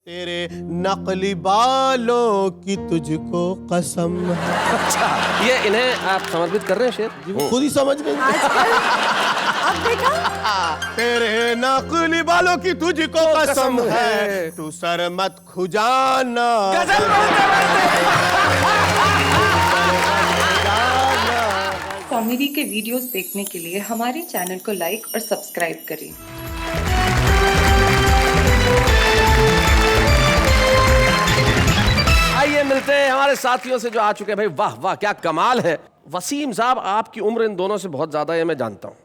तेरे नकली बालों की तुझको कसम है। अच्छा, ये इन्हें आप समर्पित कर रहे हैं शेर? जी, वो खुद ही समझ गए। अब देखा? तेरे नकली बालों की तुझको कसम है, तू सर मत खुजाना। कॉमेडी के वीडियोस देखने के लिए हमारे चैनल को लाइक और सब्सक्राइब करें। आइए मिलते हैं हमारे साथियों से जो आ चुके हैं। भाई वाह वाह, क्या कमाल है। वसीम साहब, आपकी उम्र इन दोनों से बहुत ज्यादा है, मैं जानता हूं।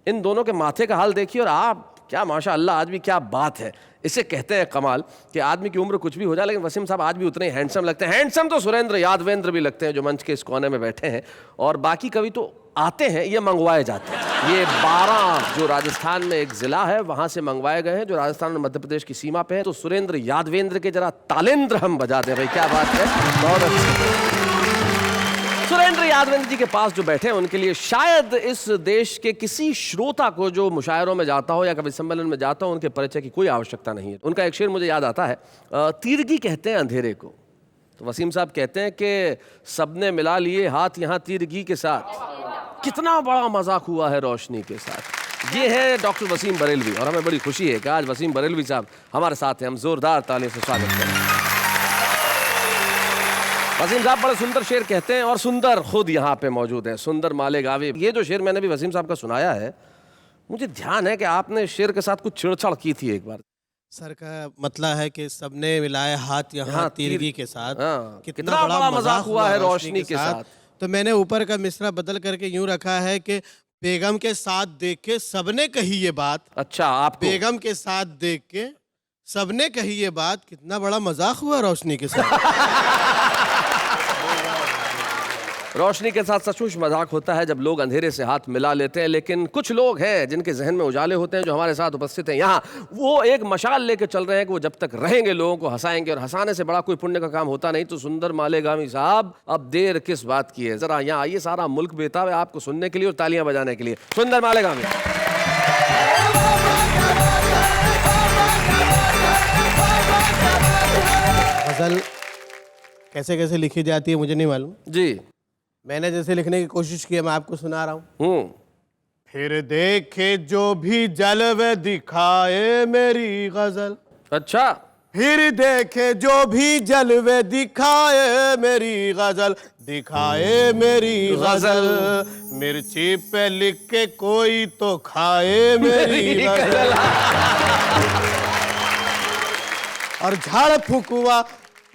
इन दोनों के माथे का हाल देखिए और आप, क्या माशाअल्लाह, आज भी क्या बात है। इसे कहते हैं कमाल कि आदमी की उम्र कुछ भी हो जाए, लेकिन वसीम साहब आज भी उतने ही हैंडसम लगते हैं। हैंडसम तो सुरेंद्र यादवेंद्र भी लगते हैं, जो मंच के इस कोने में बैठे हैं। और बाकी कवि तो आते हैं, ये मंगवाए जाते हैं। ये 12 जो राजस्थान में एक जिला है, वहां से मंगवाए गए हैं, जो राजस्थान और मध्य प्रदेश की सीमा पे है। तो सुरेंद्र यादवेंद्र के जरा तालेंद्र हम बजा दें। भाई क्या बात है, बहुत अच्छी। सुरेंद्र यादवेंद्र जी के पास जो बैठे हैं, उनके लिए शायद इस देश के किसी श्रोता को जो मुशायरों में जाता हो या कवि सम्मेलन में जाता हो, उनके परिचय की कोई आवश्यकता नहीं है। उनका एक शेर मुझे याद आता है, तीरगी कहते हैं अंधेरे को। तो वसीम साहब कहते हैं कि सबने मिला लिए हाथ यहाँ तीरगी के साथ, कितना बड़ा मजाक हुआ है रोशनी के साथ। ये है डॉक्टर वसीम बरेलवी, और हमें बड़ी खुशी है कि आज वसीम बरेलवी साहब हमारे साथ हैं। हम जोरदार तालियों से स्वागत करें। वसीम साहब बड़े सुंदर शेर कहते हैं, और सुंदर खुद यहाँ पे मौजूद है, सुंदर मालेगावी। ये जो शेर मैंने भी वसीम साहब का सुनाया है, मुझे ध्यान है कि आपने शेर के साथ कुछ छेड़छाड़ की थी एक बार। सर का मतलब है कि सबने मिलाए हाथ यहाँ तीरगी के साथ, कितना बड़ा मजाक हुआ है रोशनी के साथ। तो मैंने ऊपर का मिसरा बदल करके यूं रखा है कि बेगम के साथ देख के सबने कही ये बात। अच्छा, आप बेगम के साथ देख के सबने कही ये बात, कितना बड़ा मजाक हुआ रोशनी के साथ। रोशनी के साथ सचमुच मजाक होता है जब लोग अंधेरे से हाथ मिला लेते हैं। लेकिन कुछ लोग हैं जिनके जहन में उजाले होते हैं, जो हमारे साथ उपस्थित हैं यहाँ। वो एक मशाल लेके चल रहे हैं कि वो जब तक रहेंगे लोगों को हंसाएंगे, और हंसाने से बड़ा कोई पुण्य का काम होता नहीं। तो सुंदर मालेगामी साहब, अब देर किस बात की है, जरा यहाँ आइए। सारा मुल्क बेताब है आपको सुनने के लिए और तालियां बजाने के लिए। सुंदर मालेगामी। गजल कैसे कैसे लिखी जाती है मुझे नहीं मालूम जी, मैंने जैसे लिखने की कोशिश की है, मैं आपको सुना रहा हूँ। फिर देखे जो भी जलवे दिखाए मेरी गजल। अच्छा, फिर देखे जो भी जलवे दिखाए मेरी गजल, दिखाए मेरी गजल। मिर्ची पे लिख के कोई तो खाए मेरी गजल। और झाड़ फुकवा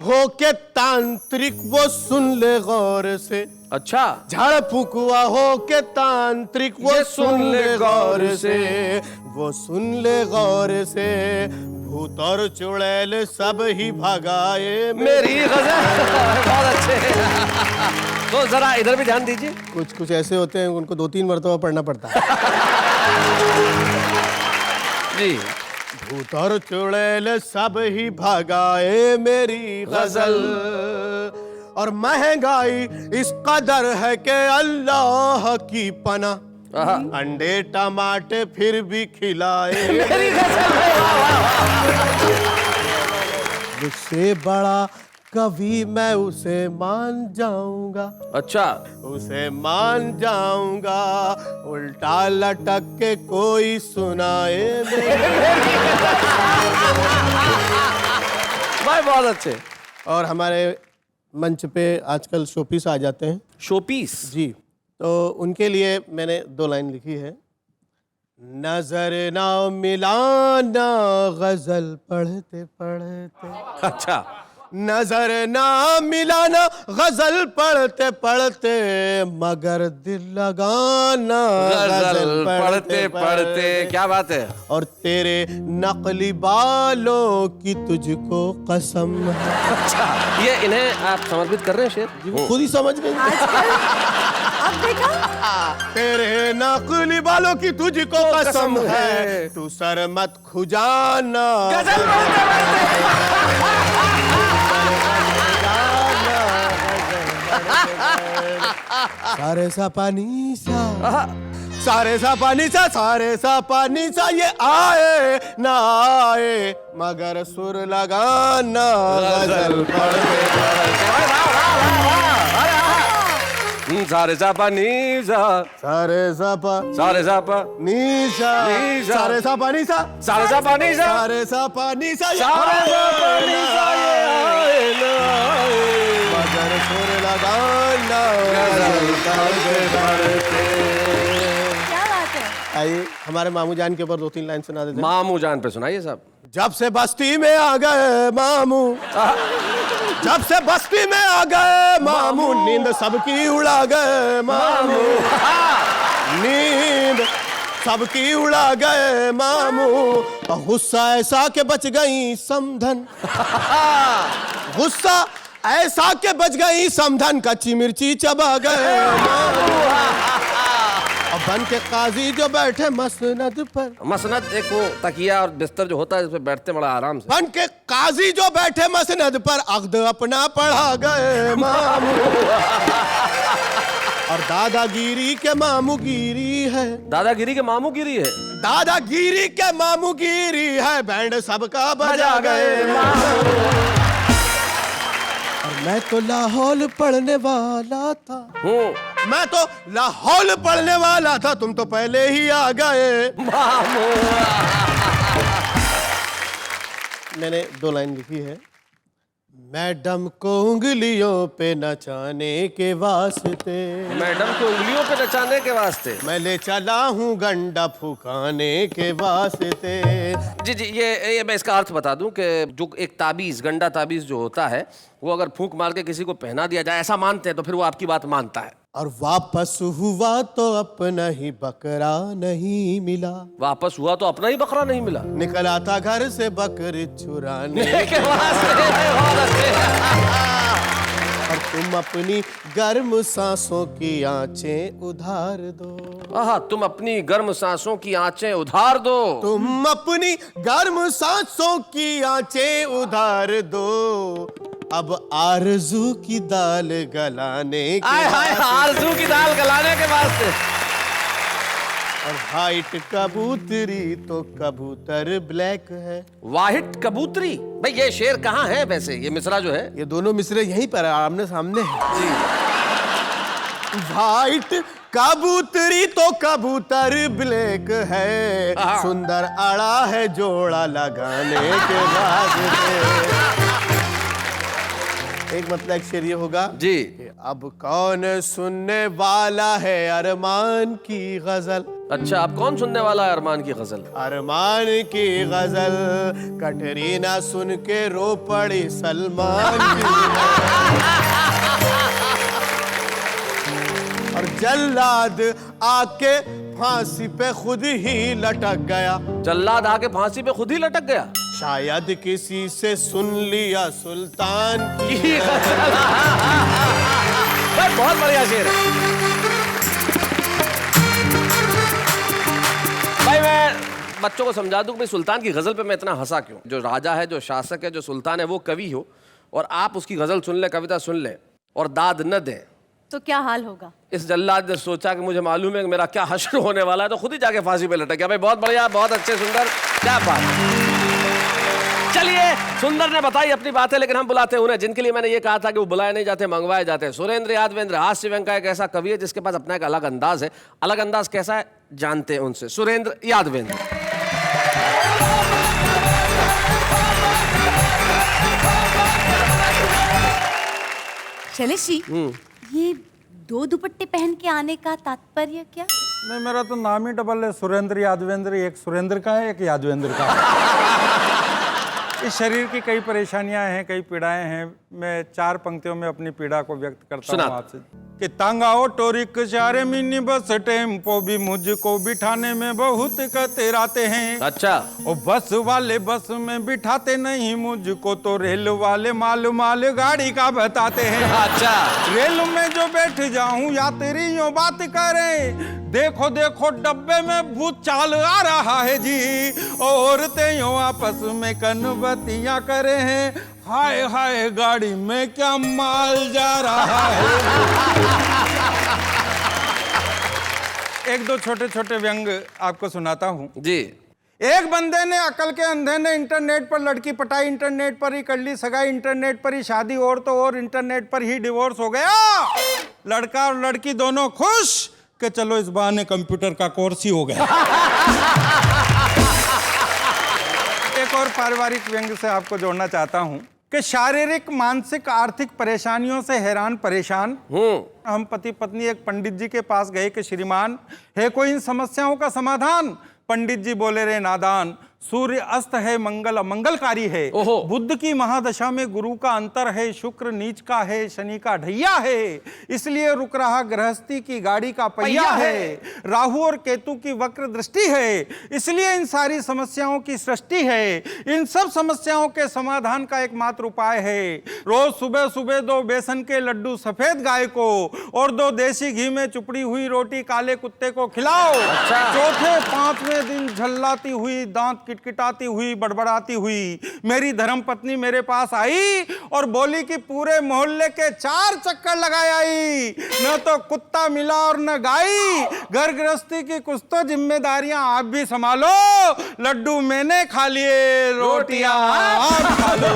हो के तांत्रिक वो सुन ले गौर से। अच्छा, झाड़ फुकवा हो के तांत्रिक वो सुन ले गौर से, वो सुन ले गौर से। भूत और चुड़ैल सब ही भगाए मेरी गजल। बहुत अच्छे। तो जरा इधर भी ध्यान दीजिए। कुछ कुछ ऐसे होते हैं, उनको 2-3 मरतबा पढ़ना पड़ता है। जी, भूत और चुड़ैल सब ही भगाए मेरी गजल। और महंगाई इस कदर है कि अल्लाह की पना, अंडे टमाटे फिर भी खिलाए मेरी मुझसे बड़ा कभी मैं उसे मान जाऊंगा। अच्छा, उसे मान जाऊंगा, उल्टा लटक के कोई सुनाए भाई बहुत अच्छे। और हमारे मंच पे आजकल शोपीस आ जाते हैं। शोपीस जी, तो उनके लिए मैंने 2 लाइन लिखी है। नजर ना मिलाना गजल पढ़ते पढ़ते। अच्छा, नजर ना मिलाना गजल पढ़ते पढ़ते, मगर दिल लगाना गजल पढ़ते पढ़ते। क्या बात है। और तेरे नकली बालों की तुझको कसम है। अच्छा, ये इन्हें आप समर्पित कर रहे हैं शेर? जी, वो खुद ही समझ गए। अब देखा? तेरे नकली बालों की तुझको कसम है, तू सर मत खुजाना। गजल पढ़ते पढ़ते। सारे सा पानी सा, सारे सा पानी सा ये आए ना आए मगर सुर लगाना गजल पढ़ते सारे सा पा नी सा सारे सा पा सारे सा पा नीसा नीसा। सारे सा पानी सा सारे सा पा नी सा सारे सा पानी सा ये सारे सा पा नी सा ये आए ना आए मगर सुर लगाना गजल पढ़ते। क्या बात है। आइए हमारे मामू जान के ऊपर 2-3 लाइन सुना देते हैं। मामू जान पे सुनाइए साहब। जब से बस्ती में आ गए मामू जब से बस्ती में आ गए मामू नींद सबकी उड़ा गए मामू नींद सबकी उड़ा गए मामू गुस्सा ऐसा के बच गई समधन गुस्सा ऐसा के बच गई समधन कच्ची मिर्ची चबा गए मामू और बन के काजी जो बैठे मसनद पर मसनद एक वो तकिया और बिस्तर जो होता है इस पे बैठते बड़ा आराम से। बन के काजी जो बैठे मसनद पर अक़्द अपना पढ़ा गए मामू और दादागिरी के मामू गिरी है दादागिरी के मामू गिरी है दादागिरी के मामू गिरी है बैंड सबका बजा गए मामू और मैं तो लाहौल पढ़ने वाला था मैं तो लाहौल पढ़ने वाला था तुम तो पहले ही आ गए मामू। मैंने 2 लाइन लिखी है मैडम को उंगलियों पे नचाने के वास्ते मैडम को उंगलियों पे नचाने के वास्ते मैं ले चला हूँ गंडा फुकाने के वास्ते। जी जी ये मैं इसका अर्थ बता दूं कि जो एक ताबीज़ गंडा ताबीज़ जो होता है वो अगर फूंक मार के किसी को पहना दिया जाए ऐसा मानते हैं तो फिर वो आपकी बात मानता है। और वापस हुआ तो अपना ही बकरा नहीं मिला वापस हुआ तो अपना ही बकरा नहीं मिला निकला था घर से बकरी चुराने के वास्ते बहुत अच्छे। और तुम अपनी गर्म सांसों की आंचें उधार दो आहा तुम अपनी गर्म सांसों की आंचें उधार दो तुम अपनी गर्म सांसों की आंचें उधार दो अब आरज़ू की दाल गलाने के आय हाय आरज़ू की दाल गलाने के वास्ते और वाइट कबूतरी तो कबूतर ब्लैक है वाहिट कबूतरी भाई ये शेर कहाँ है वैसे ये मिसरा जो है ये दोनों मिसरे यहीं पर आमने सामने है जी वाइट कबूतरी तो कबूतर ब्लैक है सुंदर अड़ा है जोड़ा लगाने के बाद एक मतलब एक शेर ये होगा जी कि अब कौन सुनने वाला है अरमान की गजल अच्छा अब कौन सुनने वाला है अरमान की गजल अरमान की गजल कटरीना सुन के रो पड़ी सलमान की और जल्लाद आके फांसी पे खुद ही लटक गया जल्लाद आके फांसी पे खुद ही लटक गया शायद किसी से सुन लिया सुल्तान की बहुत बढ़िया शेर है भाई मैं बच्चों को समझा दूं कि सुल्तान की गजल पे मैं इतना हंसा क्यों जो राजा है जो शासक है जो सुल्तान है वो कवि हो और आप उसकी गजल सुन ले कविता सुन ले और दाद न दें तो क्या हाल होगा। इस जल्लाद ने सोचा कि मुझे मालूम है कि मेरा क्या हश्र होने वाला है तो खुद ही जाके फांसी पे लटक गया भाई बहुत बढ़िया बहुत अच्छे सुंदर क्या बात। चलिए सुंदर ने बताई अपनी बातें लेकिन हम बुलाते हैं उन्हें जिनके लिए मैंने ये कहा था कि वो बुलाए नहीं जाते मंगवाए जाते हैं। सुरेंद्र यादवेंद्र हास्य व्यंग का एक ऐसा कवि है जिसके पास अपना एक अलग अंदाज है। अलग अंदाज कैसा है जानते हैं उनसे। सुरेंद्र यादवेंद्र शैलेश जी ये 2 दुपट्टे पहन के आने का तात्पर्य क्या। नहीं मेरा तो नाम ही डबल है सुरेंद्र यादवेंद्र एक सुरेंद्र का है एक यादवेंद्र का है। इस शरीर की कई परेशानियां हैं कई पीड़ाएं हैं मैं 4 पंक्तियों में अपनी पीड़ा को व्यक्त करता हूँ आपसे कि तांगा ऑटो रिक्शा रे मिनी बस टेम्पो भी मुझको बिठाने में बहुत कतराते हैं। अच्छा और बस वाले बस में बिठाते नहीं मुझको तो रेल वाले माल गाड़ी का बताते हैं। अच्छा रेल में जो बैठ जाऊं यात्रियों बात करें देखो देखो डब्बे में भूत चाल आ रहा है जी औरतें यूं आपस में कनबतियां करे हैं हाय हाय गाड़ी में क्या माल जा रहा है। एक दो छोटे छोटे व्यंग आपको सुनाता हूँ। जी। एक बंदे ने अकल के अंधे ने इंटरनेट पर लड़की पटाई, इंटरनेट पर ही कर ली सगाई, इंटरनेट पर ही शादी और तो और इंटरनेट पर ही डिवोर्स हो गया। लड़का और लड़की दोनों खुश कि चलो इस बहाने कंप्यूटर का कोर्स ही हो गया। एक और पारिवारिक व्यंग से आपको जोड़ना चाहता हूं कि शारीरिक, मानसिक, आर्थिक परेशानियों से हैरान परेशान हम पति पत्नी एक पंडित जी के पास गए कि श्रीमान है कोई इन समस्याओं का समाधान। पंडित जी बोले रे नादान, सूर्य अस्त है, मंगल अमंगलकारी है, बुध की महादशा में गुरु का अंतर है, शुक्र नीच का है, शनि का ढैया है, इसलिए रुक रहा गृहस्थी की गाड़ी का पहिया है, राहु और केतु की वक्र दृष्टि है, इसलिए इन सारी समस्याओं की सृष्टि है। इन सब समस्याओं के समाधान का एकमात्र उपाय है, रोज सुबह सुबह 2 बेसन के लड्डू सफेद गाय को और 2 देसी घी में चुपड़ी हुई रोटी काले कुत्ते को खिलाओ। चौथे 5वें दिन झल्लाती हुई, दांत किटकिटाती हुई, बड़बड़ाती हुई मेरी धर्म पत्नी मेरे पास आई और बोली कि पूरे मोहल्ले के 4 चक्कर लगाए आई, न तो कुत्ता मिला और न गाई। घर गृहस्थी की कुछ तो जिम्मेदारियां आप भी संभालो, लड्डू मैंने खा लिए, रोटियां आप खा लो।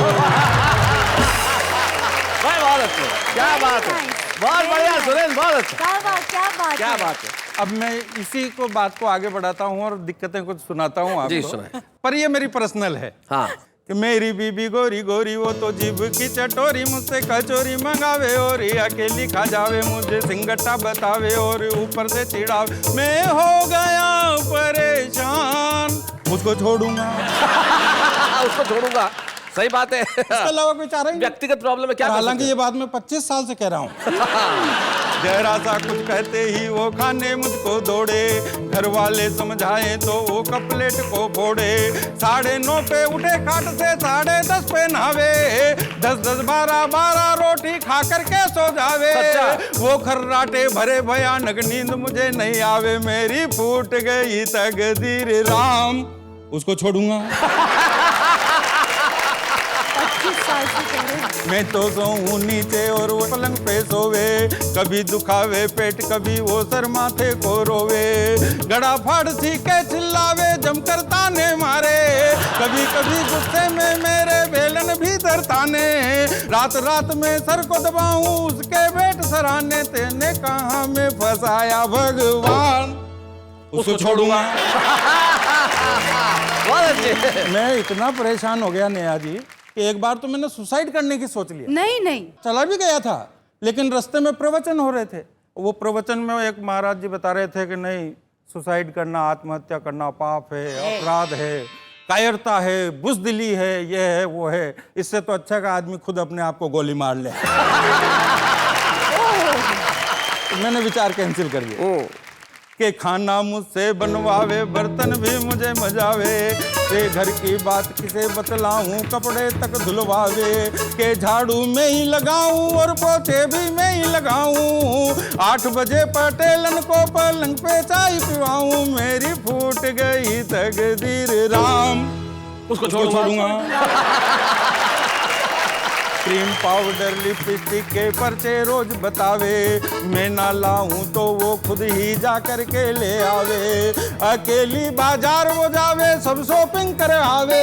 बहुत अच्छे, क्या बात है, बहुत बढ़िया सुरेंद्र, बहुत अच्छा। क्या बात है। अब मैं इसी को बात को आगे बढ़ाता हूँ और दिक्कतें कुछ सुनाता हूँ आपको। जी सुनाए। पर ये मेरी पर्सनल है। हाँ। कि मेरी बीबी गोरी गोरी वो तो जीभ की चटोरी, मुझसे कचोरी मंगावे और अकेली खा जावे, मुझे सिंगट्टा बतावे और ऊपर से चिढ़ावे। मैं हो गया परेशान, उसको छोड़ूंगा। उसको छोड़ूंगा, सही बात है। इसके अलावा कोई चारा ही व्यक्तिगत प्रॉब्लम है क्या? हालांकि ये बात मैं 25 साल से कह रहा हूँ। जरा सा कुछ कहते ही वो खाने मुझको दौड़े, घर वाले समझाए तो वो कपलेट को फोड़े। 9:30 पे उठे खाट से, 10:30 पे नहावे, 10-10, 12-12 रोटी खा करके सो जावे। वो खर्राटे भरे भयानक नींद मुझे नहीं आवे, मेरी फूट गई तकदीर राम, उसको छोड़ूंगा। 25 साल से कह रहे हैं। मैं तो सोऊं नीचे और वो पलंग पे सोवे, कभी दुखावे पेट कभी वो सर माथे को रोवे, गड़ा फाड़ सी के चिल्लावे जमकर ताने मारे, कभी कभी गुस्से में मेरे बेलन भी ताने, रात रात में सर को दबाऊं उसके पेट सराहने, तेने कहाँ में फंसाया भगवान, उसको छोड़ूंगा। बहुत अच्छे। मैं इतना परेशान हो गया नेहा जी, एक बार तो मैंने सुसाइड करने की सोच लिया। नहीं चला भी गया था, लेकिन रास्ते में प्रवचन हो रहे थे। वो प्रवचन में एक महाराज जी बता रहे थे कि नहीं, सुसाइड करना, आत्महत्या करना पाप है, अपराध है, कायरता है, बुज़दिली है, ये है वो है, इससे तो अच्छा का आदमी खुद अपने आप को गोली मार ले। तो मैंने विचार कैंसिल कर दिया कि खाना मुझसे बनवावे, बर्तन भी मुझे मजावे, के घर की बात किसे बतलाऊं, कपड़े तक धुलवावे, के झाड़ू में ही लगाऊं और पोछे भी मैं ही लगाऊं, 8 बजे पटेलन को पलंग पे चाय पिवाऊं, मेरी फूट गई तकदीर राम, उसको छोड़ूंगा। क्रीम पाउडर लिपस्टिक के पर्चे रोज बतावे, मैं ना लाऊं तो वो खुद ही जा कर के ले आवे, अकेली बाजार वो जावे, सब शॉपिंग कर आवे,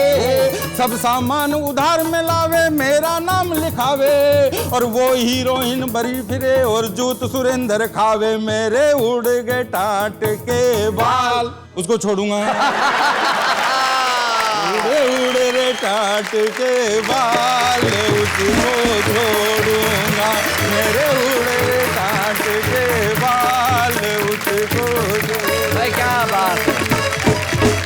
सब सामान उधार में लावे, मेरा नाम लिखावे, और वो हीरोइन बरी फिरे और जूत सुरेंद्र खावे, मेरे उड़ गए टाट के बाल, उसको छोड़ूंगा। उड़े रे टाट के बाल, उसको छोड़ूंगा, मेरे उड़े रे टाट के बाल, उसको छोड़ूंगा। क्या बात है,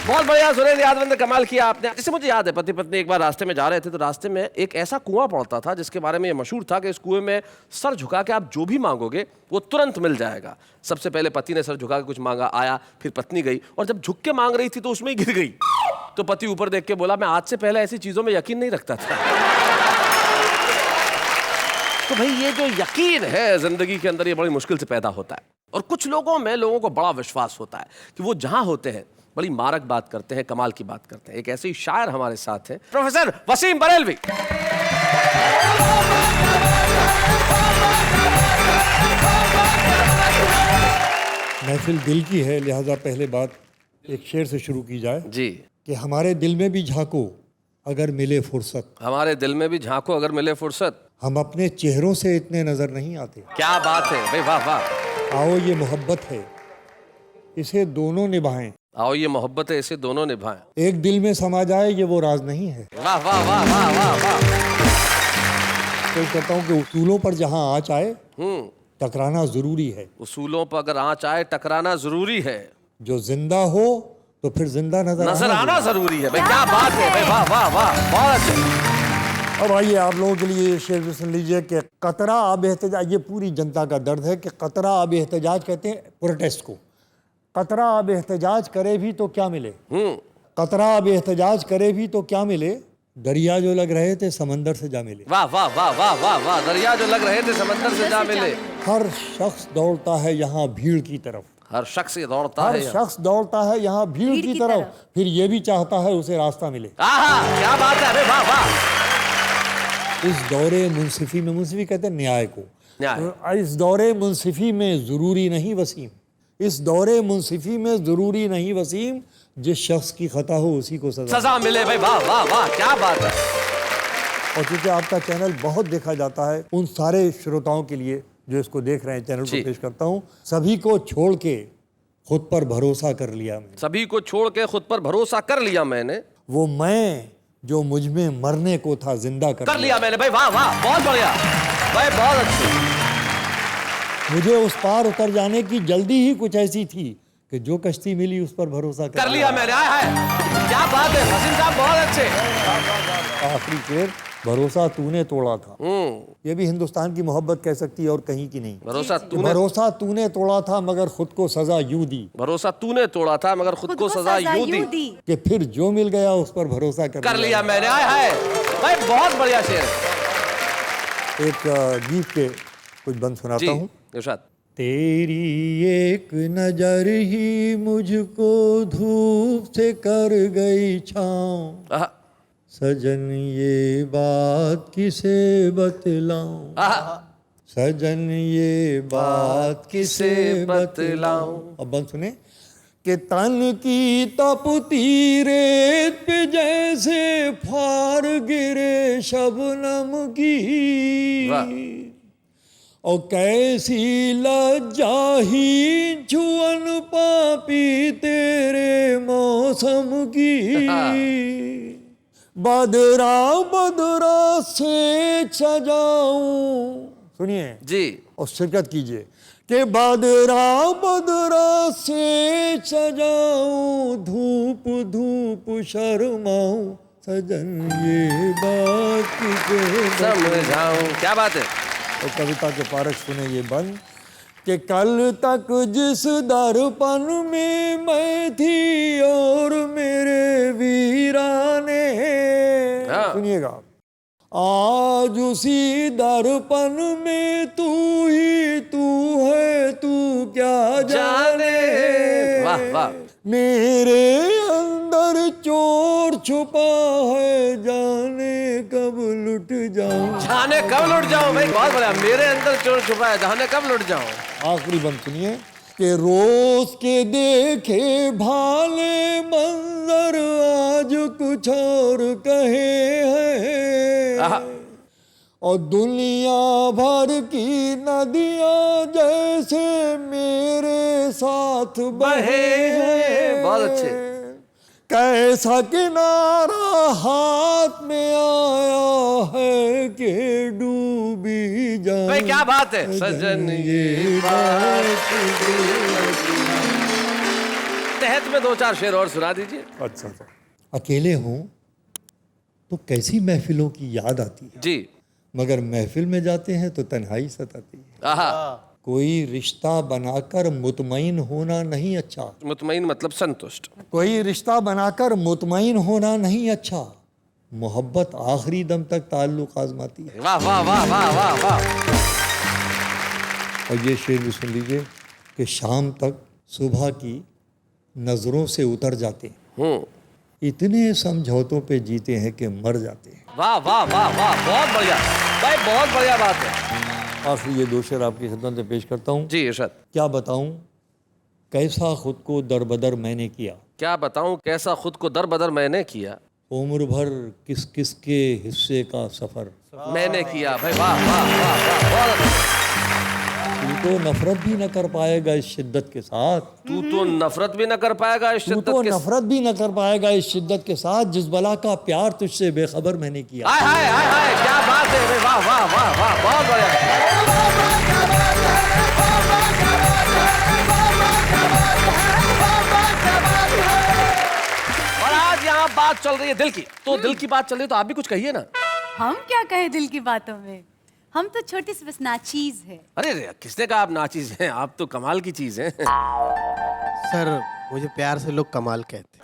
बहुत बढ़िया सुरेंद्र यादव, कमाल किया आपने। जैसे मुझे याद है, पति पत्नी एक बार रास्ते में जा रहे थे, तो रास्ते में एक ऐसा कुआं पड़ता था जिसके बारे में ये मशहूर था कि इस कुएं में सर झुका के आप जो भी मांगोगे वो तुरंत मिल जाएगा। सबसे पहले पति ने सर झुका के कुछ मांगा, आया, फिर पत्नी गई और जब झुक के मांग रही थी तो उसमें ही गिर गई। तो पति ऊपर देख के बोला, मैं आज से पहले ऐसी चीजों में यकीन नहीं रखता था। तो भाई ये जो यकीन है जिंदगी के अंदर, ये बड़ी मुश्किल से पैदा होता है, और कुछ लोगों में लोगों को बड़ा विश्वास होता है कि वो जहां होते हैं बड़ी मारक बात करते हैं, कमाल की बात करते हैं। एक ऐसे ही शायर हमारे साथ हैं, प्रोफेसर वसीम बरेलवी। महफिल दिल की है, लिहाजा पहले बात एक शेर से शुरू की जाए जी। कि हमारे दिल में भी झांको अगर मिले फुर्सत, हमारे दिल में भी झांको अगर मिले फुर्सत। हम अपने चेहरों से इतने नजर नहीं आते। क्या बात है भाई, वाह वाह। आओ ये मोहब्बत है, इसे दोनों निभाएं। आओ ये मोहब्बत है, इसे दोनों निभाएं। एक दिल में समा जाए ये वो राज नहीं है। वाह वाह वाह वाह वाह वाह। तो कहता हूँ कि उसूलों पर जहाँ आँच आए टकराना जरूरी है। उसूलों पर अगर आँच आए टकराना जरूरी है। जो जिंदा हो तो फिर जिंदा नजर आना जरूरी है भाई। क्या बात है भाई, वाह वाह वाह, बहुत अच्छे। अब आइए आप लोगों के लिए ये शेर भी सुन लीजिए कि कतरा अब एहतजाज, ये पूरी जनता का दर्द है कि कतरा अब एहतजाज कहते हैं प्रोटेस्ट को। कतरा अब एहतजाज करे भी तो क्या मिले, कतरा अब एहतजाज करे भी तो क्या मिले, दरिया जो लग रहे थे समंदर से जा मिले। वाह वाह वाह वाह वाह वाह, दरिया जो लग रहे थे समंदर से जा मिले। हर शख्स दौड़ता है यहाँ भीड़ की तरफ, हर शख्स ये दौड़ता हर है। शख्स दौड़ता है यहाँ भीड़ की तरफ, फिर ये भी चाहता है उसे रास्ता मिले। आहा, क्या बात है अरे वाह वाह। इस दौरे मुंसिफी में, मुंसिफी कहते हैं न्याय को, न्याय। इस दौरे मुंसिफी में जरूरी नहीं वसीम, इस दौरे मुंसिफी में जरूरी नहीं वसीम, जिस शख्स की खता हो उसी को सजा मिले भाई। वाह वाह वाह, क्या बात है। और क्योंकि आपका चैनल बहुत देखा जाता है, उन सारे श्रोताओं के लिए जो इसको देख रहे हैं चैनल को पेश करता हूँ। सभी को छोड़ के खुद पर भरोसा कर लिया मैंने, सभी को छोड़ के खुद पर भरोसा कर लिया मैंने। वो मैं जो मुझ में मरने को था जिंदा कर लिया मैंने भाई। वाह वाह, बहुत बढ़िया भाई, बहुत अच्छे। मुझे उस पार उतर जाने की जल्दी ही कुछ ऐसी थी कि जो कश्ती मिली उस पर भरोसा कर लिया मैंने। आया है, क्या बात है वसीम साहब, बहुत अच्छे। आखिरी शेर, भरोसा तूने तोड़ा था। ये भी हिंदुस्तान की मोहब्बत कह सकती है और कहीं की नहीं। भरोसा तूने तोड़ा था मगर खुद को सजा यूं दी। भरोसा तूने तोड़ा था मगर खुद को सजा यूं दी कि फिर जो मिल गया उस पर भरोसा कर लिया मैंने। आया है भाई, बहुत बढ़िया शेर। एक गीत के कुछ बंद सुनाता हूँ। इरशाद। तेरी एक नजर ही मुझको धूप से कर गई छाँव, सजन ये बात किसे बतलाऊं, सजन ये बात किसे बतलाऊं। अब बंद सुने कि तन की तपती रेत पे जैसे फार गिरे शबनम की, और कैसी लज्जा ही छुअन पापी तेरे मौसम की, बदरा बदरा से सजाऊं। सुनिए जी और शिरकत कीजिए कि बदरा बदरा से सजाऊं, धूप धूप शर्माऊं, सजन ये बात किसे समझाऊं। क्या बात है। और कविता के पारक सुने ये बंद कि कल तक जिस दर्पण में मैं थी और मेरे वीराने, सुनिएगा, आज उसी दर्पण में तू ही तू है, तू क्या जाने। वाह वाह। मेरे अंदर चोर छुपा है, जाने कब लुट जाऊं, जाने कब लुट जाऊं भाई, बहुत बढ़िया। मेरे अंदर चोर छुपा है, जाने कब लुट जाऊं। आखिरी बंद सुनिए कि रोज के देखे भाले मंजर आज कुछ और कहे हैं, और दुनिया भर की नदियां जैसे मेरे साथ बहे हैं। बहुत अच्छे। कैसा किनारा हाथ में आया है कि डूबी जाऊं। भाई क्या बात है। सजन ये बात तहत में दो चार शेर और सुना दीजिए। अच्छा। अकेले हों तो कैसी महफिलों की याद आती है जी, मगर महफिल में जाते हैं तो तन्हाई सताती है। आहा। कोई रिश्ता बनाकर मुतमईन होना नहीं अच्छा। मुतमईन मतलब संतुष्ट। कोई रिश्ता बनाकर मुतमईन होना नहीं अच्छा, मोहब्बत आखिरी दम तक ताल्लुक आजमाती है। वाह वाह वाह वाह वाह वाह। और ये शेर भी सुन लीजिए कि शाम तक सुबह की नजरों से उतर जाते हैं, इतने समझौतों पे जीते हैं कि मर जाते हैं। वाह वाह वाह वाह, बहुत बढ़िया भाई, बहुत बढ़िया बात है। आखिर ये दो शेर आपकी खिदमत में पेश करता हूँ। जी इरशाद। क्या बताऊँ कैसा खुद को दरबदर मैंने किया, क्या बताऊं कैसा खुद को दर बदर मैंने किया, उम्र भर किस किस के हिस्से का सफर, मैंने किया। भाई वाह वाह वाह वाह, बहुत अच्छा। तू तो नफरत भी न कर पाएगा इस शिद्दत के साथ, तू तो नफरत भी न कर पाएगा इस तू शिद्दत तो के नफरत भी न कर पाएगा इस शिद्दत के साथ जिस बला का प्यार तुझसे बेखबर मैंने किया। हाय हाय हाय हाय, क्या बात है भाई, वाह वाह वाह वाह, बहुत बढ़िया। और आज यहाँ बात चल रही है दिल की, तो दिल की बात चल रही है तो आप भी कुछ कहिए ना। हम क्या कहें दिल की बातों में, हम तो छोटी सी बस नाचीज है। अरे रे, किसने कहा आप नाचीज हैं, आप तो कमाल की चीज हैं। सर मुझे प्यार से लोग कमाल कहते हैं।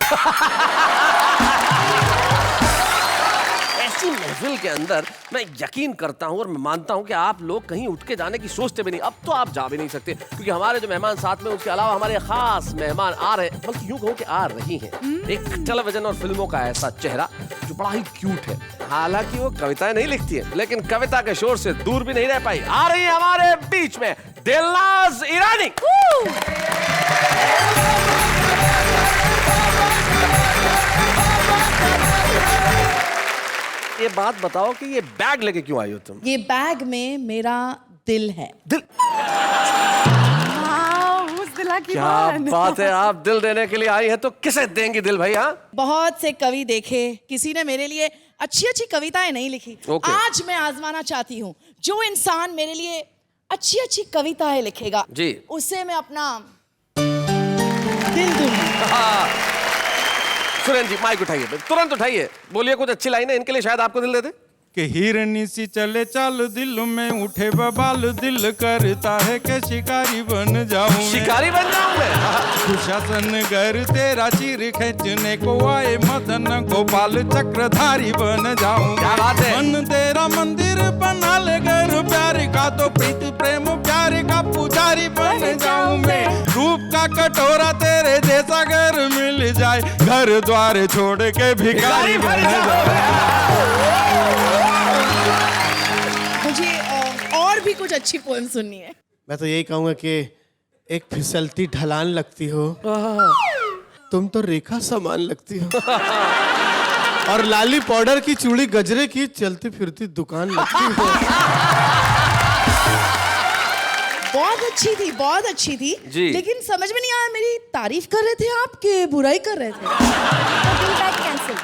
ऐसी महफिल के अंदर मैं यकीन करता हूं और मैं मानता हूं कि आप लोग कहीं उठ के जाने की सोचते भी नहीं। अब तो आप जा भी नहीं सकते क्योंकि हमारे जो मेहमान साथ में, उसके अलावा हमारे खास मेहमान आ रहे हैं, बल्कि यूं कहूं कि आ रही हैं। एक टेलीविजन और फिल्मों का ऐसा चेहरा जो बड़ा ही क्यूट है। हालांकि वो कविताएं नहीं लिखती है, लेकिन कविता के शोर से दूर भी नहीं रह पाई। आ रही है हमारे बीच में दिलनाज ईरानी। ये बात बताओ कि ये बैग लेके क्यों आई हो तुम? ये बैग में मेरा दिल है। दिल, उस दिला की क्या बात है, आप दिल देने के लिए आई हैं तो किसे देंगी दिल भाई? हाँ, बहुत से कवि देखे, किसी ने मेरे लिए अच्छी अच्छी कविताएं नहीं लिखी। Okay. आज मैं आजमाना चाहती हूँ, जो इंसान मेरे लिए अच्छी अच्छी कविताएं लिखेगा जी, उसे मैं अपना दिल दूंगी। सुरेंद्र जी माइक उठाइए, तुरंत उठाइए, बोलिए कुछ अच्छी लाइन है, इनके लिए शायद आपको दिल दे दे। कि हिरनी सी चले चाल दिल में उठे बबाल, दिल करता है कि शिकारी बन जाऊं मैं। शिकारी बन जाऊं मैं? दुशासन घर तेरा चीर खींचने को आए, मदन गोपाल चक्रधारी बन जाऊं। क्या बात है। मन तेरा मंदिर बना ले घर प्यार का, तो प्रीत प्रेम प्यार का पुजारी बन जाऊं मैं। रूप का कटोरा तेरे जैसा घर मिल जाए, घर द्वार छोड़ के भिखारी बन जाऊं। मुझे और भी कुछ अच्छी पोएम सुननी है। मैं तो यही कहूंगा कि एक फिसलती ढलान लगती हो, तुम तो रेखा समान लगती हो। और लाली पाउडर की चूड़ी गजरे की चलती फिरती दुकान लगती हो। बहुत अच्छी थी, बहुत अच्छी थी जी। लेकिन समझ में नहीं आया, मेरी तारीफ कर रहे थे आप कि बुराई कर रहे थे? दिल बैग कैंसिल।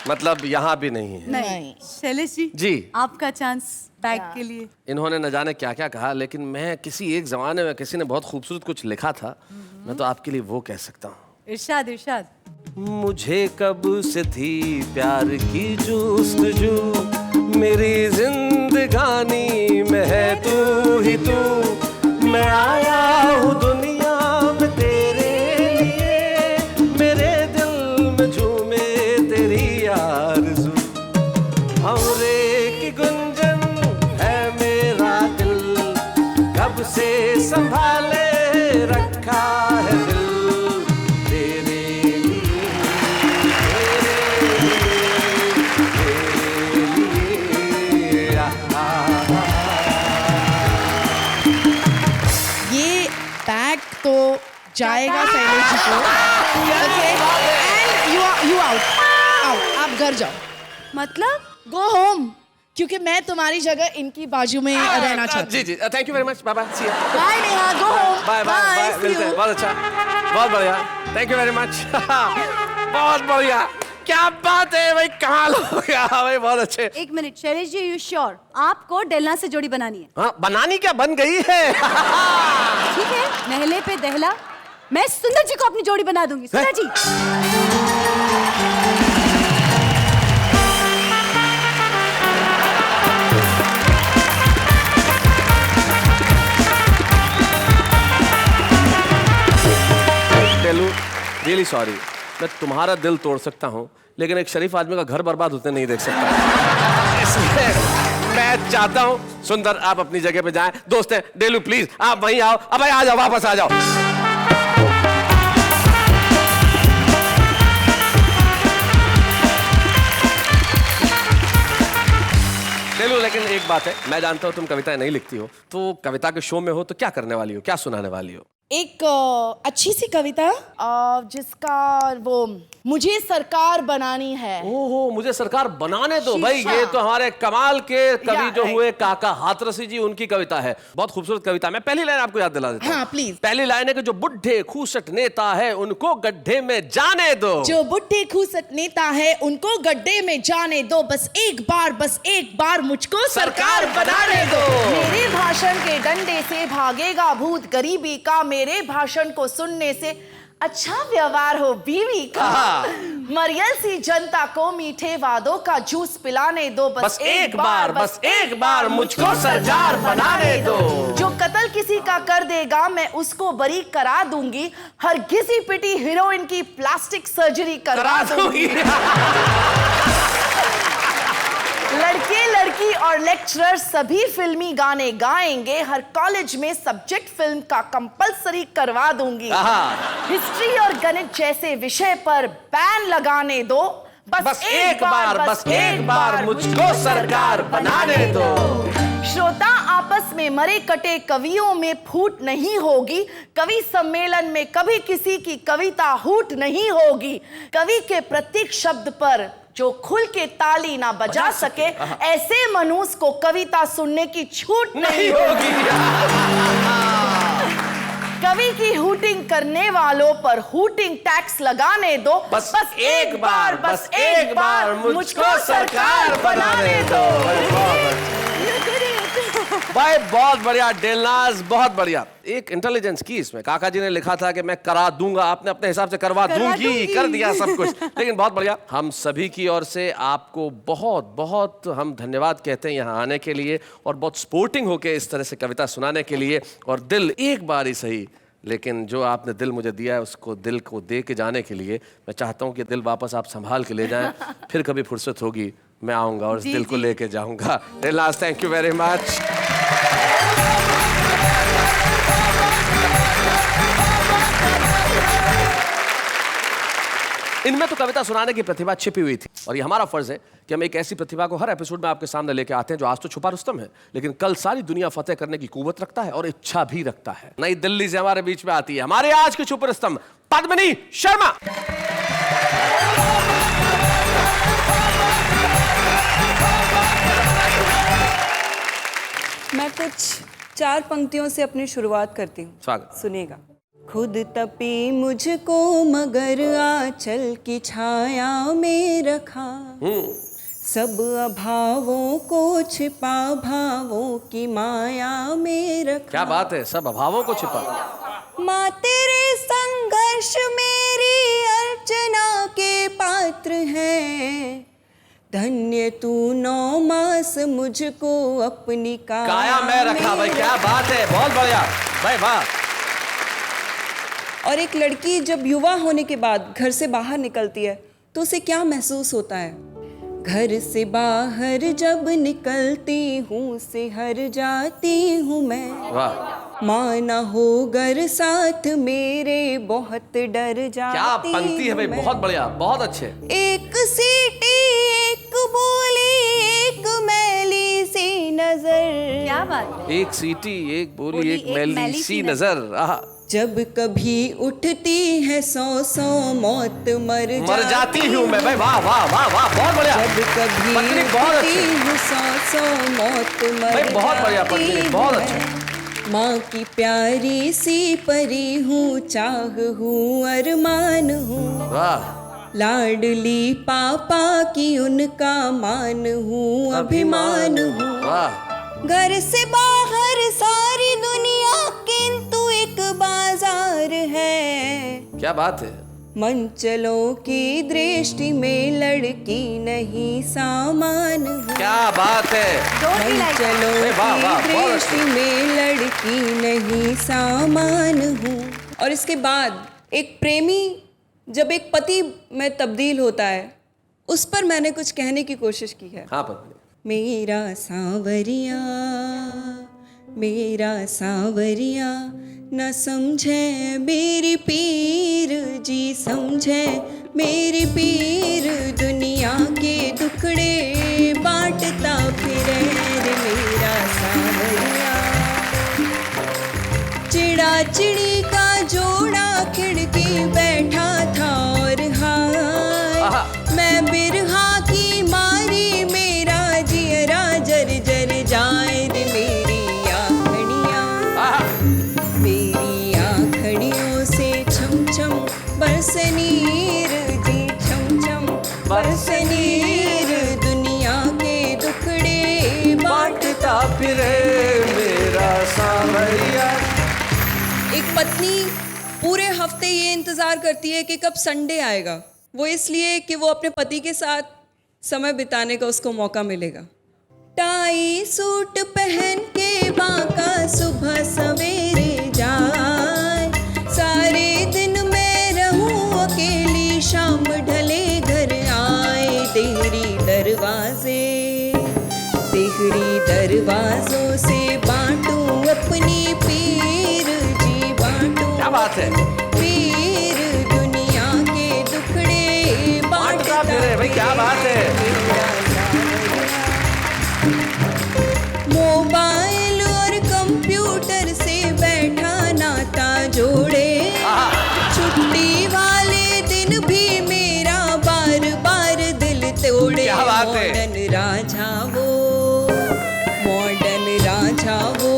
मतलब यहाँ भी नहीं है। नहीं शैलेश जी, जी। आपका चांस बैग के लिए। इन्होंने न जाने क्या क्या कहा, लेकिन मैं किसी एक जमाने में किसी ने बहुत खूबसूरत कुछ लिखा था, मैं तो आपके लिए वो कह सकता हूँ। इरशाद इरशाद। मुझे कब से थी प्यार की जुस्तजू, मेरी जिंदगानी में है तू ही तू। मैं आया हूँ दुनिया में तेरे लिए, मेरे दिल में झूमे तेरी आरज़ू। हमरे की गुंजन है मेरा दिल, कब से संभाले रखा है दिल तेरे लिए, तेरे लिए। ये बैग तो जाएगा शैलेश जी को। ओके, एंड यू आउट, आप घर जाओ, मतलब गो होम, क्योंकि मैं तुम्हारी जगह इनकी बाजू में रहना चाहती जी जी, thank you very much, bye bye, see you, bye Neha, go home. Bye bye bye, मिलते हैं, बहुत अच्छा, बहुत बढ़िया, थैंक यू वेरी मच। बहुत बढ़िया, क्या बात है भाई, कमाल हो गया भाई, बहुत अच्छे। एक minute Shailesh ji, you sure आपको डेलना से जोड़ी बनानी है? हाँ, बनानी क्या, बन गई है। ठीक है, महले पे दहला, मैं सुंदर जी को अपनी जोड़ी बना दूंगी। सुंदर जी, रियली सॉरी, मैं तुम्हारा दिल तोड़ सकता हूँ लेकिन एक शरीफ आदमी का घर बर्बाद होते नहीं देख सकता। इसलिए मैं चाहता हूँ सुंदर आप अपनी जगह पे जाएं। दोस्त हैं डेलू, प्लीज आप वहीं आओ। अब आ जाओ, वापस आ जाओ। डेलू, लेकिन एक बात है, मैं जानता हूँ तुम कविताएं नहीं लिखती हो, तो कविता के शो में हो तो क्या करने वाली हो, क्या सुनाने वाली हो? एक अच्छी सी कविता जिसका वो मुझे सरकार बनानी है। ओहो, मुझे सरकार बनाने दो भाई। शीशा। ये तो हमारे कमाल के कवि या, जो right. हुए काका हाथरसी जी, उनकी कविता है। बहुत खूबसूरत कविता। मैं पहली लाइन आपको याद दिला देता हूं। हाँ, please. पहली लाइन है कि जो बुढ़े खूसट नेता है उनको गड्ढे में जाने दो। जो बुढ़े खूसट नेता है उनको गड्ढे में जाने दो, बस एक बार मुझको सरकार बनाने दो। मेरे भाषण के डंडे से भागेगा भूत गरीबी का, मेरे भाषण को सुनने से अच्छा व्यवहार हो बीवी का। मरियल सी जनता को मीठे वादों का जूस पिलाने दो, बस एक बार मुझको सरकार बनाने दो। जो कत्ल किसी का कर देगा मैं उसको बरी करा दूंगी, हर घिसी पिटी हीरोइन की प्लास्टिक सर्जरी करा दूंगी। लड़के लड़की और लेक्चरर सभी फिल्मी गाने गाएंगे, हर कॉलेज में सब्जेक्ट फिल्म का कंपलसरी करवा दूंगी। हिस्ट्री और गणित जैसे विषय पर बैन लगाने दो, बस एक बार मुझको सरकार बनाने दो। श्रोता आपस में मरे कटे कवियों में फूट नहीं होगी, कवि सम्मेलन में कभी किसी की कविता हूट नहीं होगी। कवि के प्रत्येक शब्द पर जो खुल के ताली ना बजा सके, ऐसे मनुष्य को कविता सुनने की छूट नहीं होगी। कवि की हूटिंग करने वालों पर हूटिंग टैक्स लगाने दो, बस एक बार मुझको सरकार बनाने दो। भाई बहुत बढ़िया डेलनाज, बहुत बढ़िया। एक इंटेलिजेंस की इसमें। काका जी ने लिखा था कि मैं करा दूंगा, आपने अपने हिसाब से करवा दूंगी, कर दिया सब कुछ। लेकिन बहुत बढ़िया। हम सभी की ओर से आपको बहुत बहुत हम धन्यवाद कहते हैं यहाँ आने के लिए, और बहुत स्पोर्टिंग होके इस तरह से कविता सुनाने के लिए। और दिल एक बार ही सही, लेकिन जो आपने दिल मुझे दिया है उसको दिल को दे के जाने के लिए मैं चाहता हूँ कि दिल वापस आप संभाल के ले जाएं। फिर कभी फुर्सत होगी मैं आऊँगा और इस दिल को लेके जाऊँगा। Delnaz, thank you very much. इनमें तो कविता सुनाने की प्रतिभा छिपी हुई थी, और ये हमारा फर्ज है कि हम एक ऐसी प्रतिभा को हर एपिसोड में आपके सामने लेके आते हैं जो आज तो छुपा रुस्तम है, लेकिन कल सारी दुनिया फतेह करने की कुव्वत रखता है और इच्छा भी रखता है। नई दिल्ली से हमारे बीच में आती है हमारे आज की छुपा रुस्तम पद्मिनी शर्मा। मैं कुछ 4 पंक्तियों से अपनी शुरुआत करती हूँ। स्वागत। सुनिएगा। खुद तपी मुझको मगर आंचल की छाया में रखा, सब अभावों को छिपा भावों की माया में रखा। क्या बात है, सब अभावों को छिपा। माँ तेरे संघर्ष मेरी अर्चना के पात्र है, धन्य तू 9 मास मुझको अपनी काया में रखा। भाई क्या बात है, बहुत बढ़िया भाई, वाह। और एक लड़की जब युवा होने के बाद घर से बाहर निकलती है तो उसे क्या महसूस होता है? घर से बाहर जब निकलती हूँ से हर जाती हूँ मैं, वाह। माँ न हो घर साथ मेरे बहुत डर जाती। क्या पंक्ति है भाई, बहुत बढ़िया, बहुत अच्छे। एक सीटी एक बोली एक मैली सी नजर। क्या बात है। एक सीटी एक बोली एक मैली सी नजर। जब कभी उठती है 100 मौत मर जाती हूँ मैं। भाई वाह वाह वाह वाह, बहुत बढ़िया। जब कभी पत्नी बहुत उठती अच्छी। हूँ 100 मौत मर भाई बहुत बढ़िया पत्नी, बहुत जाती अच्छा। हूँ। माँ की प्यारी सी परी हूँ, चाह हूँ अरमान हूँ, वाह। लाडली पापा की उनका मान हूँ अभिमान हूँ। वाह। घर से बाहर सारी दुनिया किंतु एक बाजार है। क्या बात है। मंचलों की दृष्टि में लड़की नहीं सामान हूँ। क्या बात है। मंचलों की दृष्टि में लड़की नहीं सामान हूँ। और इसके बाद एक प्रेमी जब एक पति में तब्दील होता है, उस पर मैंने कुछ कहने की कोशिश की है। हाँ पत्नी। मेरा सांवरिया न समझे मेरी पीर जी, समझे मेरी पीर, दुनिया के दुखड़े बांटता फिरे रे मेरा सांवरिया। चिड़ा चिड़ी का जोड़ा खिड़की बैठा था और हाय मैं बिरहा की मारी मेरा जियरा जर जर जाए रे मेरी आँखड़ियों से छम छम बरसनीर जी छम छम बरसनीर दुनिया के दुखड़े बांटता फिरे मेरा सांवरिया। एक पत्नी पूरे हफ्ते ये इंतजार करती है कि कब संडे आएगा, वो इसलिए कि वो अपने पति के साथ समय बिताने का उसको मौका मिलेगा। टाई सूट पहन के बांका सुबह सवेरे जाए, सारे दिन मैं रहूं अकेली शाम ढले घर आए। तेहरी दरवाजों से बांटूं अपनी पीर जी बांटूं। क्या बात है, पीर दुनिया के दुखड़े बांटता फिरे भाई, क्या बात है। मोबाइल और कंप्यूटर से बैठा नाता जोड़े, छुट्टी वाले दिन भी मेरा बार बार दिल तोड़े। क्या बात है। मॉडर्न राजा वो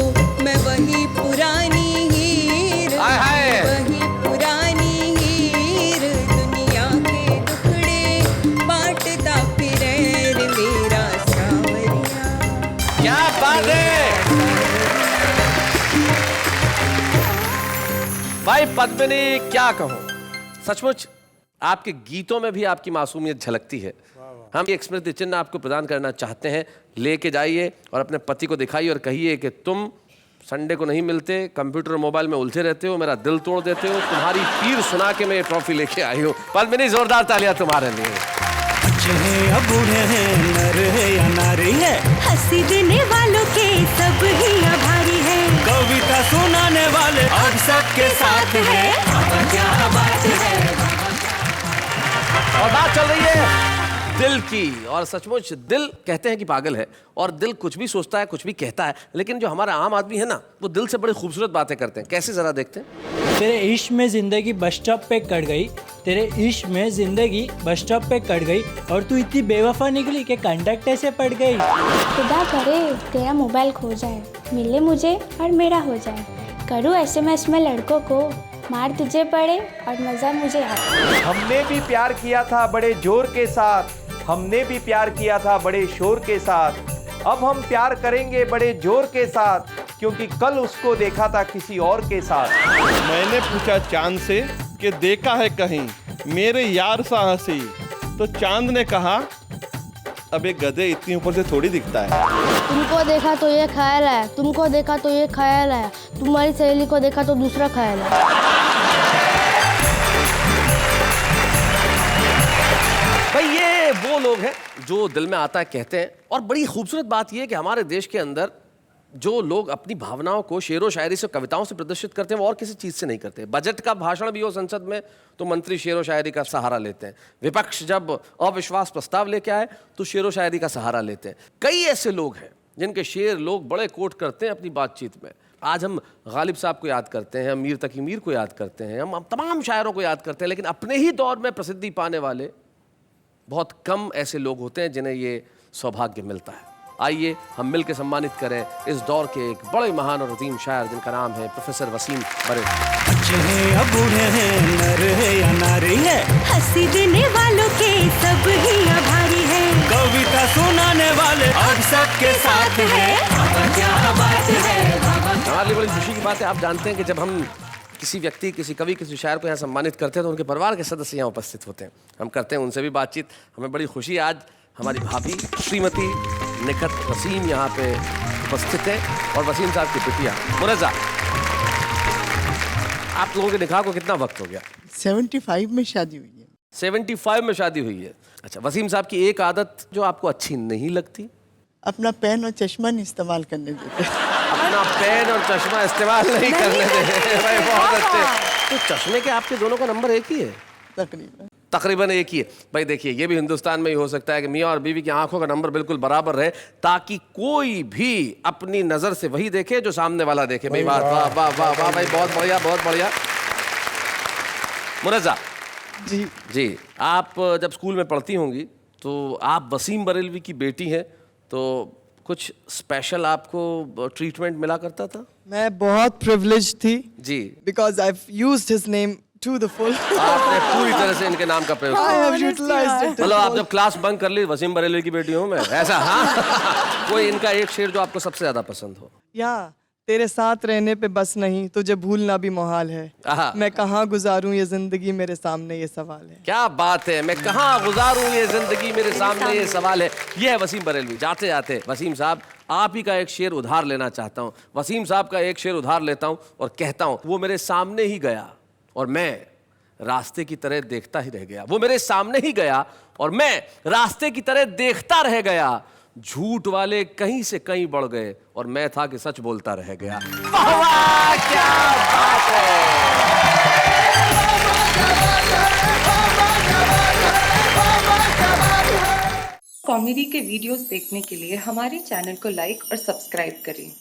मैं वही पुरानी हीर, वही पुरानी हीर दुनिया के टुकड़े बांटता फिरे रे मेरा सांवरिया। क्या बात है भाई पद्मिनी, क्या कहूं, सचमुच आपके गीतों में भी आपकी मासूमियत झलकती है। हम एक स्मृति चिन्ह आपको प्रदान करना चाहते हैं, लेके जाइए और अपने पति को दिखाइए और कहिए कि तुम संडे को नहीं मिलते, कंप्यूटर और मोबाइल में उलझे रहते हो, मेरा दिल तोड़ देते हो, तुम्हारी पीर सुना के मैं ये ट्रॉफी लेके आई हूँ। पद्मिनी, जोरदार तालियां तुम्हारे लिए। बच्चे हैं या बूढ़े हैं, नर है या नारी है, हंसी देने वालों के सब ही आभारी है, कविता सुनाने वाले अब सबके साथ है। क्या बात है। और बात चल रही है दिल की, और सचमुच दिल कहते हैं कि पागल है, और दिल कुछ भी सोचता है, कुछ भी कहता है, लेकिन जो हमारा आम आदमी है ना, वो दिल से बड़ी खूबसूरत बातें करते हैं। कैसे, जरा देखते हैं। तेरे इश्क में जिंदगी बस स्टॉप पे कट गई, तेरे इश्क में जिंदगी बस स्टॉप पे कट गई, और तू इतनी बेवफा निकली कि कंडक्टर से पड़ गई। खुदा करे तेरा मोबाइल खो जाए, मिले मुझे और मेरा हो जाए, करूँ SMS में लड़कों को, मार तुझे पड़े और मजा मुझे आए। हमने भी प्यार किया था बड़े जोर के साथ, हमने भी प्यार किया था बड़े शोर के साथ, अब हम प्यार करेंगे बड़े जोर के साथ, क्योंकि कल उसको देखा था किसी और के साथ। मैंने पूछा चांद से कि देखा है कहीं मेरे यार सा हंसी, तो चांद ने कहा अब एक गधे इतनी ऊपर से थोड़ी दिखता है। तुमको देखा तो ये ख्याल है, तुमको देखा तो ये ख्याल है, तुम्हारी सहेली को देखा तो दूसरा ख्याल है। भाई ये वो लोग हैं जो दिल में आता है कहते हैं, और बड़ी खूबसूरत बात यह है कि हमारे देश के अंदर जो लोग अपनी भावनाओं को शेरो शायरी से, कविताओं से प्रदर्शित करते हैं, वो और किसी चीज़ से नहीं करते। बजट का भाषण भी हो संसद में तो मंत्री शेरो शायरी का सहारा लेते हैं, विपक्ष जब अविश्वास प्रस्ताव लेके आए तो शेरो शायरी का सहारा लेते हैं। कई ऐसे लोग हैं जिनके शेर लोग बड़े कोट करते हैं अपनी बातचीत में। आज हम गालिब साहब को याद करते हैं, हम मीर तकी मीर को याद करते हैं, हम तमाम शायरों को याद करते हैं, लेकिन अपने ही दौर में प्रसिद्धि पाने वाले बहुत कम ऐसे लोग होते हैं जिन्हें ये सौभाग्य मिलता है। आइए हम मिलकर सम्मानित करें इस दौर के एक बड़े महान और अजीम शायर जिनका नाम है प्रोफेसर वसीम बरेलवी। बच्चे हैं या बूढ़े हैं, नर है या नारी है, हंसी देने वालों के सब ही आभारी है, कविता सुनाने वाले अब सबके साथ है। क्या बात है। हमारे लिए बड़ी खुशी की बात है, आप जानते हैं कि जब हम किसी व्यक्ति, किसी कवि, किसी शायर को यहाँ सम्मानित करते हैं तो उनके परिवार के सदस्य यहाँ उपस्थित होते हैं, हम करते हैं उनसे भी बातचीत। हमें बड़ी खुशी, आज हमारी भाभी श्रीमती निखत वसीम यहाँ पे उपस्थित है, और वसीम साहब की बिटिया मुनज़्ज़ा। आप लोगों के निकाह को कितना वक्त हो गया? 75 में शादी हुई है। 75 में शादी हुई है। अच्छा, वसीम साहब की एक आदत जो आपको अच्छी नहीं लगती? अपना पेन और चश्मा नहीं इस्तेमाल करने देते। अपना पेन और चश्मा इस्तेमाल नहीं करने देते। भाई बहुत अच्छे। तो चश्मे के आपके दोनों का नंबर एक ही है? तकरीबन एक ही है। भाई देखिए, ये भी हिंदुस्तान में ही हो सकता है कि मियाँ और बीवी की आंखों का नंबर बिल्कुल बराबर रहे, ताकि कोई भी अपनी नजर से वही देखे जो सामने वाला देखे। भाई वाह वाह वाह वाह वाह भाई, बहुत बढ़िया बहुत बढ़िया। मुनज़्ज़ा जी जी, आप जब स्कूल में पढ़ती होंगी तो आप वसीम बरेलवी की बेटी हैं, तो कुछ स्पेशल आपको ट्रीटमेंट मिला करता था? मैं बहुत प्रिविलेज थी जी, because I used his name to the full. आपने पूरी तरह से इनके नाम का प्रयोग I have किया। utilized it मतलब आप जब क्लास बंक कर ली, वसीम बरेलवी की बेटी हूँ मैं, ऐसा? हाँ। कोई इनका एक शेर जो आपको सबसे ज्यादा पसंद हो? या तेरे साथ रहने पे बस नहीं, तुझे भूलना भी मुहाल है। आहा। मैं कहाँ गुजारूं ये जिंदगी, मेरे सामने ये सवाल है। क्या बात है, मैं कहाँ गुजारूं ये जिंदगी, मेरे सामने ये सवाल है। ये है वसीम बरेलवी। जाते जाते वसीम साहब, आप ही का एक शेर उधार लेना चाहता हूँ। वसीम साहब का एक शेर उधार लेता हूँ और कहता हूँ, वो मेरे सामने ही गया और मैं रास्ते की तरह देखता ही रह गया। वो मेरे सामने ही गया और मैं रास्ते की तरह देखता रह गया। झूठ वाले कहीं से कहीं बढ़ गए और मैं था कि सच बोलता रह गया। वाह वाह, क्या बात है। कॉमेडी के वीडियोस देखने के लिए हमारे चैनल को लाइक और सब्सक्राइब करें।